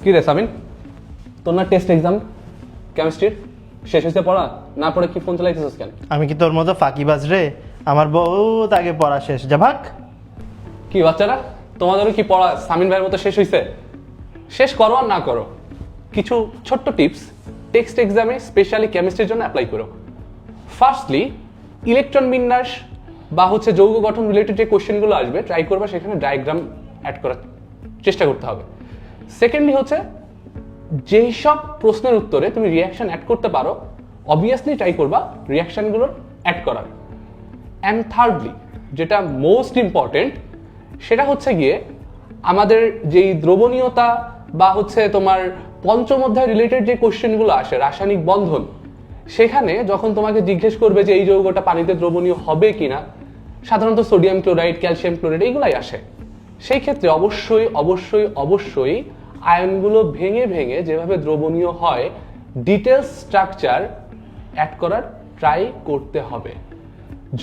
কি রে সামিন, তোর না টেস্ট এক্সাম কেমিস্ট্রির শেষ হয়েছে পড়া? না পড়ে কি ফোন চালাইতেছিস কেন? আমি কি তোর মতো ফাঁকিবাজ রে? আমার বহুত আগে পড়া শেষ, যা ভাগ। কি বাচ্চারা, তোমাদেরও কি পড়া সামিন ভাইয়ের মতো শেষ হয়েছে? শেষ করো আর না করো, কিছু ছোট্ট টিপস টেক্সট এক্সামে স্পেশালি কেমিস্ট্রির জন্য অ্যাপ্লাই করো। ফার্স্টলি, ইলেকট্রন বিন্যাস বা হচ্ছে যৌগ গঠন রিলেটেড যে কোশ্চেনগুলো আসবে ট্রাই করবা সেখানে ডায়াগ্রাম অ্যাড করার চেষ্টা করতে হবে। সেকেন্ডলি হচ্ছে যেই সব প্রশ্নের উত্তরে তুমি রিয়াকশন অ্যাড করতে পারো অবভিয়াসলি ট্রাই করবা রিয়াকশনগুলোর অ্যাড করার। অ্যান্ড থার্ডলি, যেটা মোস্ট ইম্পর্টেন্ট, সেটা হচ্ছে গিয়ে আমাদের যেই দ্রবণীয়তা বা হচ্ছে তোমার পঞ্চম অধ্যায় রিলেটেড যে কোশ্চেনগুলো আসে রাসায়নিক বন্ধন, সেখানে যখন তোমাকে জিজ্ঞেস করবে যে এই যৌগটা পানিতে দ্রবণীয় হবে কিনা, সাধারণত সোডিয়াম ক্লোরাইড, ক্যালসিয়াম ক্লোরাইড এইগুলাই আসে। সেই ক্ষেত্রে অবশ্যই অবশ্যই অবশ্যই আয়নগুলো ভেঙে ভেঙে যেভাবে দ্রবণীয় হয় ডিটেলস স্ট্রাকচার অ্যাড করার ট্রাই করতে হবে।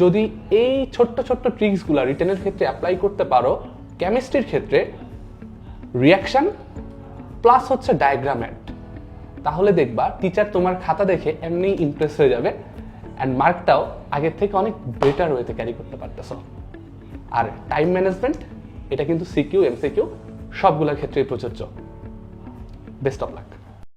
যদি এই ছোট্ট ছোট্ট ট্রিক্সগুলো রিটেনের ক্ষেত্রে অ্যাপ্লাই করতে পারো, কেমিস্ট্রির ক্ষেত্রে রিয়াকশন প্লাস হচ্ছে ডায়াগ্রাম অ্যাড, তাহলে দেখবা টিচার তোমার খাতা দেখে এমনি ইমপ্রেস হয়ে যাবে অ্যান্ড মার্কটাও আগের থেকে অনেক বেটার ওয়েতে ক্যারি করতে পারতেছো। আর টাইম ম্যানেজমেন্ট, এটা কিন্তু সিকিউ এমসিকিউ সবগুলোর ক্ষেত্রেই প্রযোজ্য। Best of luck.